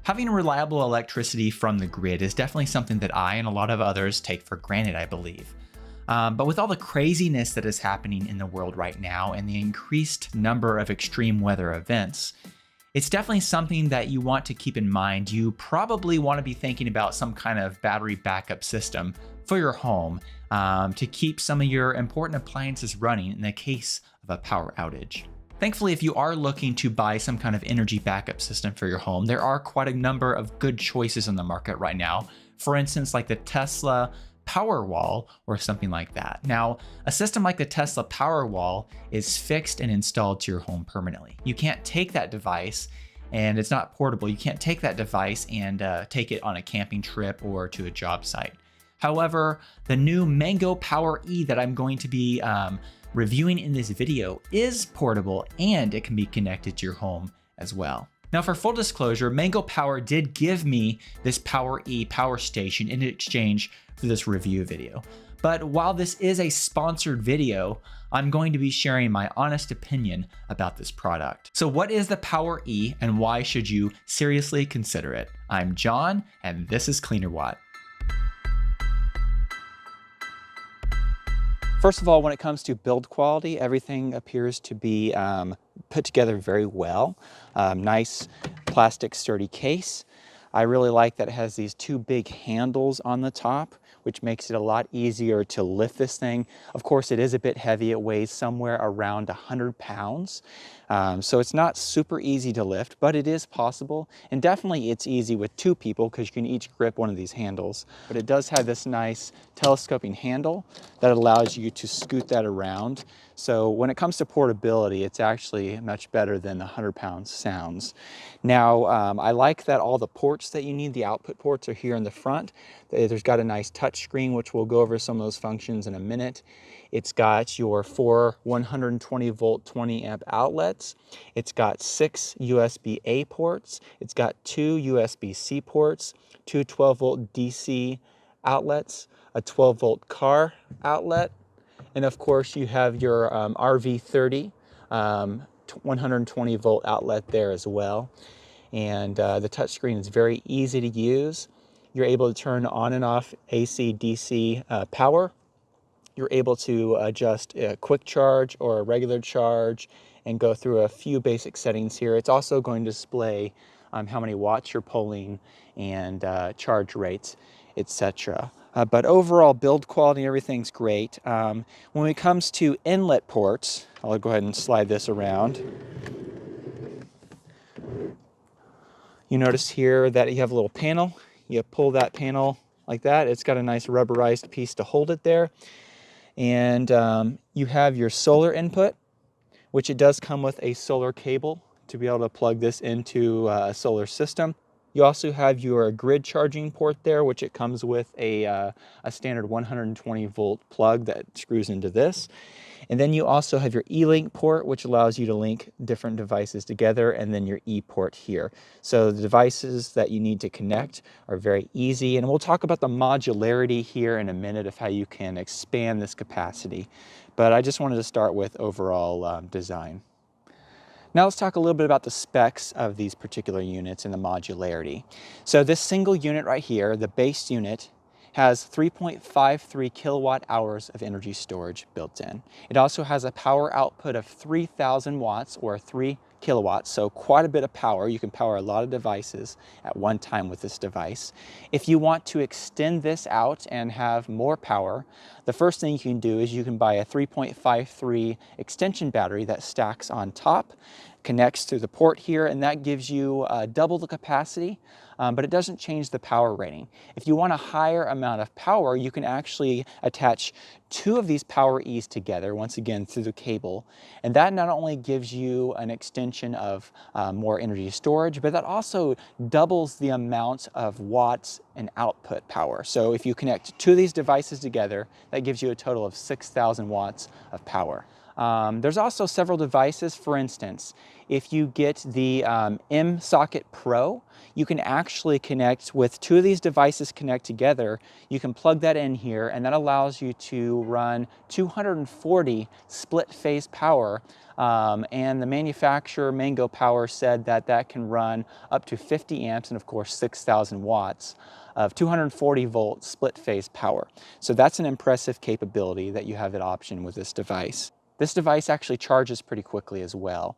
Having reliable electricity from the grid is definitely something that I and a lot of others take for granted, I believe. But with all the craziness that is happening in the world right now and the increased number of extreme weather events, it's definitely something that you want to keep in mind. You probably want to be thinking about some kind of battery backup system for your home to keep some of your important appliances running in the case of a power outage. Thankfully, if you are looking to buy some kind of energy backup system for your home, there are quite a number of good choices on the market right now. For instance, like the Tesla Powerwall or something like that. Now, a system like the Tesla Powerwall is fixed and installed to your home permanently. You can't take that device, and it's not portable. You can't take that device and take it on a camping trip or to a job site. However, the new Mango Power E that I'm going to be reviewing in this video is portable and it can be connected to your home as well. Now, for full disclosure, Mango Power did give me this Power E power station in exchange for this review video. But while this is a sponsored video, I'm going to be sharing my honest opinion about this product. So what is the Power E and why should you seriously consider it? I'm John and this is CleanerWatt. First of all, when it comes to build quality, everything appears to be put together very well. Nice plastic sturdy case. I really like that it has these two big handles on the top, which makes it a lot easier to lift this thing. Of course, it is a bit heavy. It weighs somewhere around 100 pounds. So it's not super easy to lift, but it is possible. And definitely it's easy with two people because you can each grip one of these handles. But it does have this nice telescoping handle that allows you to scoot that around. So when it comes to portability, it's actually much better than the 100 pounds sounds. Now, I like that all the ports that you need, the output ports, are here in the front. There's got a nice touch screen, which we'll go over some of those functions in a minute. It's got your 4 120 volt 20 amp outlets. It's got 6 USB-A ports. It's got 2 USB-C ports, 2 12 volt DC outlets, a 12 volt car outlet, and of course you have your RV30 120 volt outlet there as well. And the touchscreen is very easy to use. You're able to turn on and off AC, DC power. You're able to adjust a quick charge or a regular charge and go through a few basic settings here. It's also going to display how many watts you're pulling and charge rates, etc. But overall build quality, everything's great. When it comes to inlet ports, I'll go ahead and slide this around. You notice here that you have a little panel. You pull that panel like that. It's got a nice rubberized piece to hold it there. And you have your solar input, which it does come with a solar cable to be able to plug this into a solar system. You also have your grid charging port there, which it comes with a standard 120 volt plug that screws into this. And then you also have your E-Link port, which allows you to link different devices together, and then your E port here. So the devices that you need to connect are very easy. And we'll talk about the modularity here in a minute of how you can expand this capacity. But I just wanted to start with overall design. Now let's talk a little bit about the specs of these particular units and the modularity. So this single unit right here, the base unit, has 3.53 kilowatt hours of energy storage built in. It also has a power output of 3,000 watts or 3 kilowatts, so quite a bit of power. You can power a lot of devices at one time with this device. If you want to extend this out and have more power, the first thing you can do is you can buy a 3.53 extension battery that stacks on top, connects through the port here, and that gives you double the capacity, but it doesn't change the power rating. If you want a higher amount of power, you can actually attach 2 of these Power E's together, once again through the cable, and that not only gives you an extension of more energy storage, but that also doubles the amount of watts and output power. So if you connect 2 of these devices together, that gives you a total of 6,000 watts of power. There's also several devices. For instance, if you get the M Socket Pro, you can actually connect with two of these devices connect together. You can plug that in here, and that allows you to run 240 split phase power. And the manufacturer, Mango Power, said that that can run up to 50 amps and of course 6,000 watts of 240 volt split phase power. So that's an impressive capability that you have at option with this device. This device actually charges pretty quickly as well.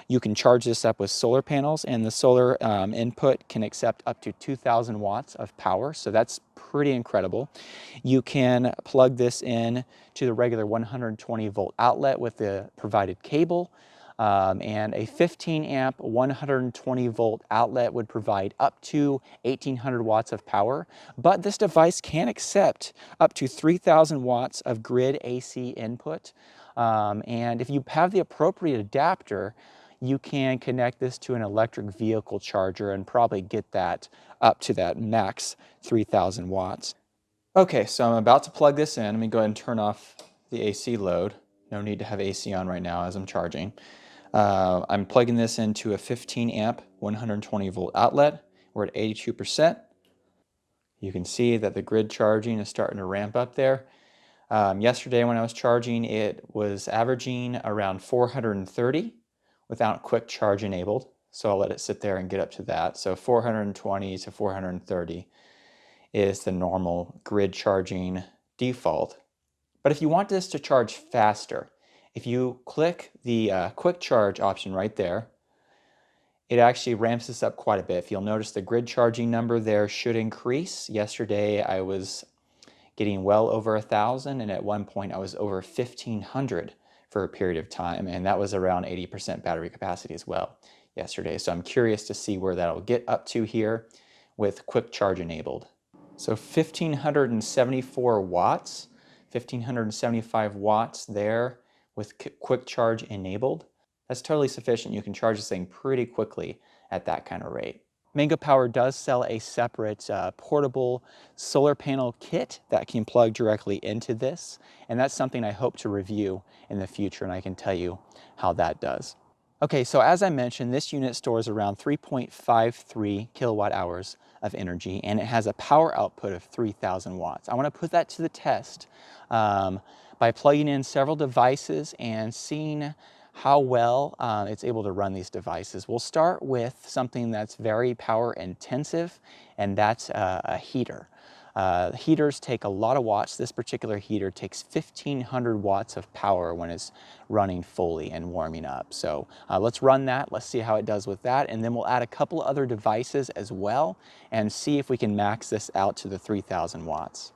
You can charge this up with solar panels, and the solar input can accept up to 2,000 watts of power, so that's pretty incredible. You can plug this in to the regular 120 volt outlet with the provided cable, and a 15 amp 120 volt outlet would provide up to 1,800 watts of power, but this device can accept up to 3,000 watts of grid AC input. And if you have the appropriate adapter, you can connect this to an electric vehicle charger and probably get that up to that max 3,000 watts. Okay, so I'm about to plug this in. Let me go ahead and turn off the AC load. No need to have AC on right now as I'm charging. I'm plugging this into a 15 amp 120 volt outlet. We're at 82%. You can see that the grid charging is starting to ramp up there. Yesterday when I was charging, it was averaging around 430 without quick charge enabled. So I'll let it sit there and get up to that. So 420 to 430 is the normal grid charging default. But if you want this to charge faster, if you click the quick charge option right there, it actually ramps this up quite a bit. If you'll notice, the grid charging number there should increase. Yesterday I was getting well over 1,000, and at one point I was over 1,500 for a period of time, and that was around 80% battery capacity as well yesterday. So I'm curious to see where that'll get up to here with quick charge enabled. So 1,574 watts, 1,575 watts there with quick charge enabled. That's totally sufficient. You can charge this thing pretty quickly at that kind of rate. Mango Power does sell a separate portable solar panel kit that can plug directly into this, and that's something I hope to review in the future, and I can tell you how that does. Okay, so as I mentioned, this unit stores around 3.53 kilowatt hours of energy, and it has a power output of 3,000 watts. I want to put that to the test by plugging in several devices and seeing how well it's able to run these devices. We'll start with something that's very power intensive, and that's a heater. Heaters take a lot of watts. This particular heater takes 1,500 watts of power when it's running fully and warming up. So let's run that, let's see how it does with that, and then we'll add a couple other devices as well and see if we can max this out to the 3,000 watts.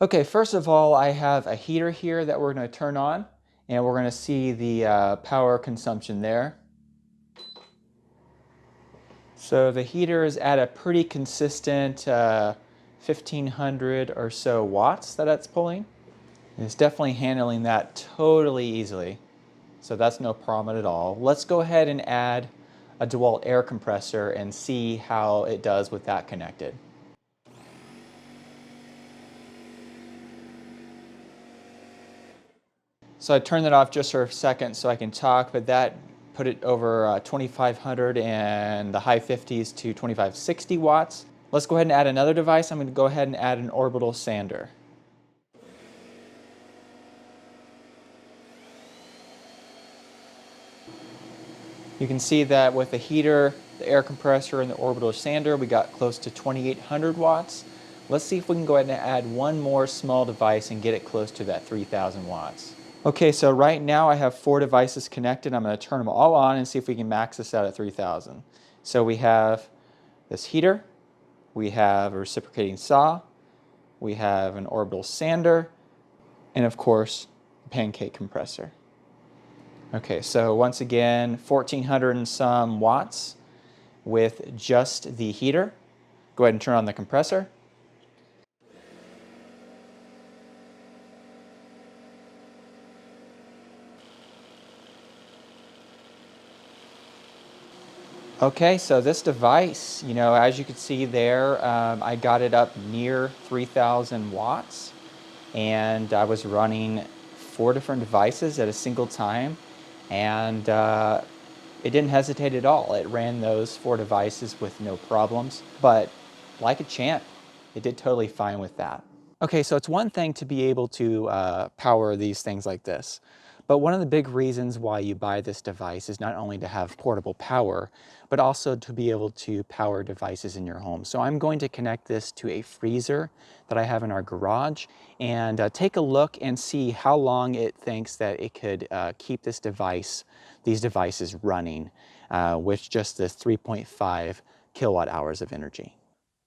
Okay, first of all, I have a heater here that we're going to turn on, and we're going to see the power consumption there. So the heater is at a pretty consistent 1,500 or so watts that it's pulling. It's definitely handling that totally easily, so that's no problem at all. Let's go ahead and add a DeWalt air compressor and see how it does with that connected. So I turned that off just for a second so I can talk, but that put it over 2,500 and the high 50s to 2,560 watts. Let's go ahead and add another device. I'm going to go ahead and add an orbital sander. You can see that with the heater, the air compressor, and the orbital sander, we got close to 2,800 watts. Let's see if we can go ahead and add one more small device and get it close to that 3,000 watts. Okay, so right now I have 4 devices connected. I'm going to turn them all on and see if we can max this out at 3,000. So we have this heater, we have a reciprocating saw, we have an orbital sander, and of course, a pancake compressor. Okay, so once again, 1,400 and some watts with just the heater. Go ahead and turn on the compressor. Okay, so this device, you know, as you can see there, I got it up near 3,000 watts, and I was running 4 different devices at a single time, and it didn't hesitate at all. It ran those 4 devices with no problems, but like a champ, it did totally fine with that. Okay, so it's one thing to be able to power these things like this, but one of the big reasons why you buy this device is not only to have portable power, but also to be able to power devices in your home. So I'm going to connect this to a freezer that I have in our garage and take a look and see how long it thinks that it could keep these devices running with just this 3.5 kilowatt hours of energy.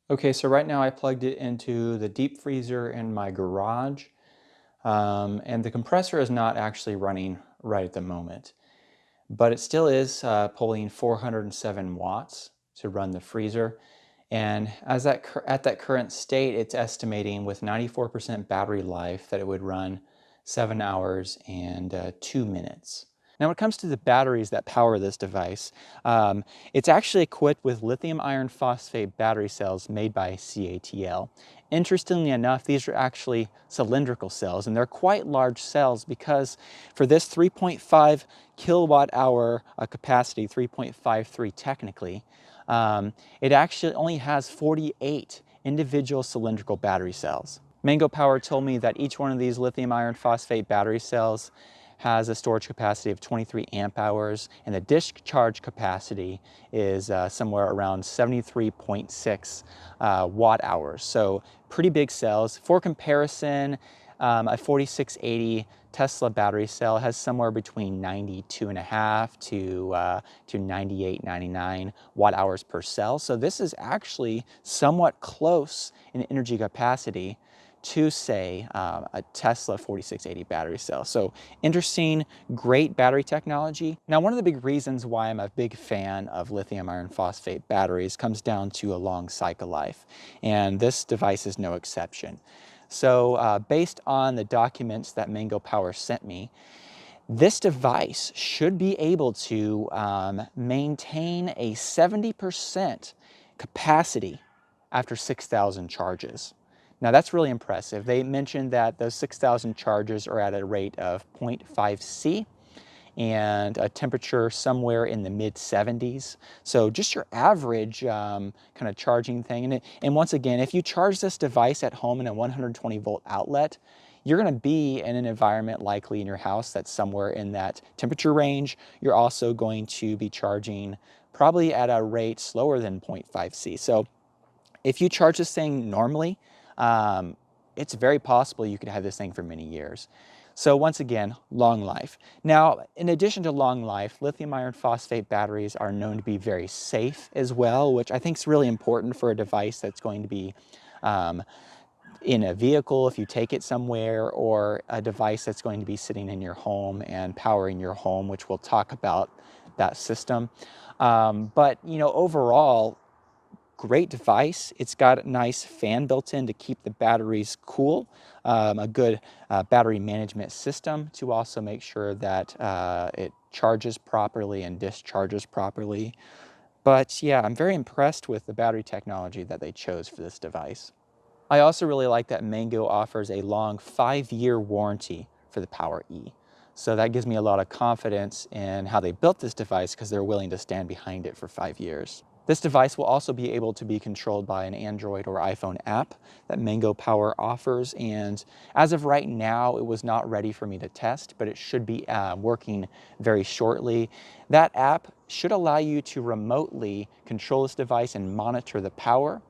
Okay, so right now I plugged it into the deep freezer in my garage, and the compressor is not actually running right at the moment, but it still is pulling 407 watts to run the freezer. And at that current state, it's estimating with 94% battery life that it would run 7 hours and 2 minutes. Now, when it comes to the batteries that power this device, it's actually equipped with lithium iron phosphate battery cells made by CATL. Interestingly enough, these are actually cylindrical cells, and they're quite large cells because for this 3.5 kilowatt hour capacity, 3.53 technically, it actually only has 48 individual cylindrical battery cells. Mango Power told me that each one of these lithium iron phosphate battery cells has a storage capacity of 23 amp hours, and the discharge capacity is somewhere around 73.6 watt hours. So pretty big cells. For comparison, a 4680 Tesla battery cell has somewhere between 92.5 to 98, 99 watt hours per cell. So this is actually somewhat close in energy capacity to say a Tesla 4680 battery cell. So interesting, great battery technology. Now, one of the big reasons why I'm a big fan of lithium iron phosphate batteries comes down to a long cycle life, and this device is no exception. So based on the documents that Mango Power sent me, this device should be able to maintain a 70% capacity after 6,000 charges. Now that's really impressive. They mentioned that those 6,000 charges are at a rate of 0.5 C and a temperature somewhere in the mid 70s. So just your average kind of charging thing. And once again, if you charge this device at home in a 120 volt outlet, you're going to be in an environment likely in your house that's somewhere in that temperature range. You're also going to be charging probably at a rate slower than 0.5 C. So if you charge this thing normally, it's very possible you could have this thing for many years. So once again, long life. Now, in addition to long life, lithium iron phosphate batteries are known to be very safe as well, which I think is really important for a device that's going to be in a vehicle if you take it somewhere, or a device that's going to be sitting in your home and powering your home, which we'll talk about that system. But overall, great device. It's got a nice fan built in to keep the batteries cool, a good battery management system to also make sure that it charges properly and discharges properly. But yeah, I'm very impressed with the battery technology that they chose for this device. I also really like that Mango offers a long 5-year warranty for the Power E. So that gives me a lot of confidence in how they built this device, because they're willing to stand behind it for 5 years. This device will also be able to be controlled by an Android or iPhone app that Mango Power offers, and as of right now, it was not ready for me to test, but it should be working very shortly. That app should allow you to remotely control this device and monitor the power.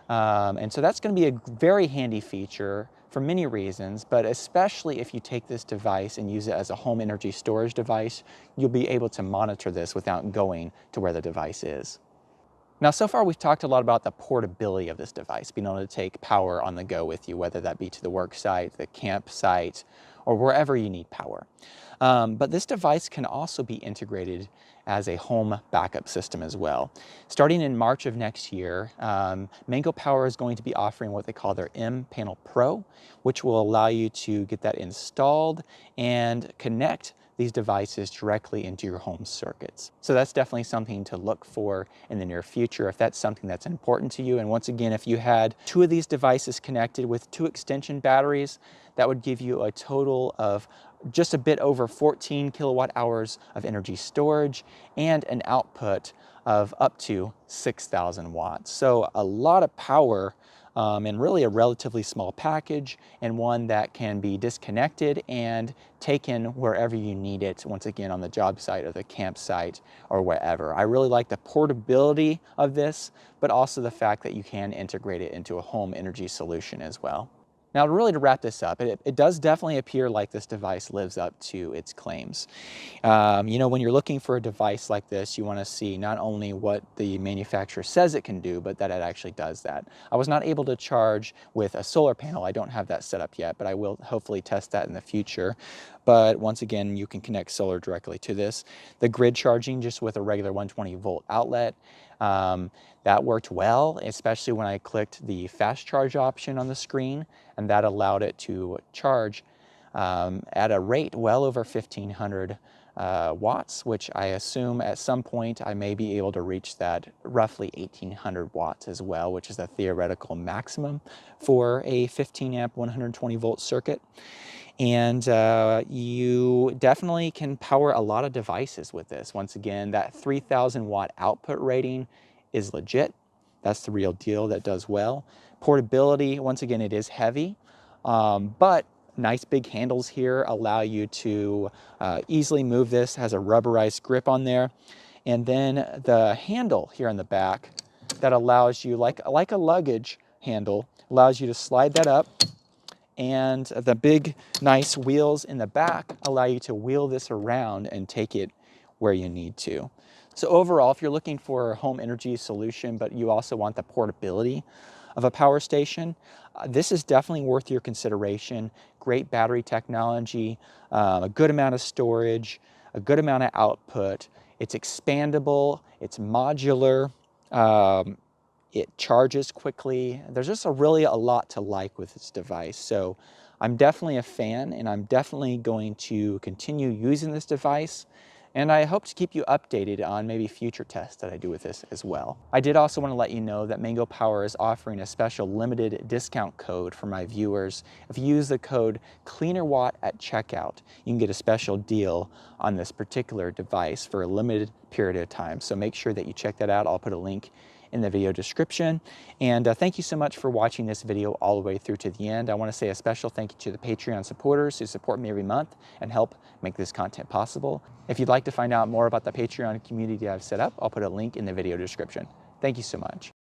And so that's going to be a very handy feature for many reasons, but especially if you take this device and use it as a home energy storage device, you'll be able to monitor this without going to where the device is. Now, so far we've talked a lot about the portability of this device, being able to take power on the go with you, whether that be to the work site, the campsite, or wherever you need power. But this device can also be integrated as a home backup system as well. Starting in March of next year, Mango Power is going to be offering what they call their M-Panel Pro, which will allow you to get that installed and connect these devices directly into your home circuits. So that's definitely something to look for in the near future if that's something that's important to you. And once again, if you had 2 of these devices connected with 2 extension batteries, that would give you a total of just a bit over 14 kilowatt hours of energy storage and an output of up to 6,000 watts. So a lot of power and really a relatively small package, and one that can be disconnected and taken wherever you need it, once again on the job site or the campsite or wherever. I really like the portability of this, but also the fact that you can integrate it into a home energy solution as well. Now, really to wrap this up, it does definitely appear like this device lives up to its claims. You know, when you're looking for a device like this, you want to see not only what the manufacturer says it can do, but that it actually does that. I was not able to charge with a solar panel. I don't have that set up yet, but I will hopefully test that in the future. But once again, you can connect solar directly to this. The grid charging just with a regular 120 volt outlet, that worked well, especially when I clicked the fast charge option on the screen, and that allowed it to charge at a rate well over 1,500 watts, which I assume at some point I may be able to reach that roughly 1,800 watts as well, which is the theoretical maximum for a 15 amp 120 volt circuit. And you definitely can power a lot of devices with this. Once again, that 3,000 watt output rating is legit. That's the real deal. That does well. Portability, once again, it is heavy, but nice big handles here allow you to easily move this. Has a rubberized grip on there. And then the handle here on the back that allows you, like a luggage handle, allows you to slide that up. And the big nice wheels in the back allow you to wheel this around and take it where you need to. So overall, if you're looking for a home energy solution, but you also want the portability of a power station, this is definitely worth your consideration. Great battery technology, a good amount of storage, a good amount of output. It's expandable, it's modular, it charges quickly. There's just really a lot to like with this device. So I'm definitely a fan, and I'm definitely going to continue using this device. And I hope to keep you updated on maybe future tests that I do with this as well. I did also want to let you know that Mango Power is offering a special limited discount code for my viewers. If you use the code CleanerWatt at checkout, you can get a special deal on this particular device for a limited period of time. So make sure that you check that out. I'll put a link in the video description. And thank you so much for watching this video all the way through to the end. I want to say a special thank you to the Patreon supporters who support me every month and help make this content possible. If you'd like to find out more about the Patreon community I've set up, I'll put a link in the video description. Thank you so much.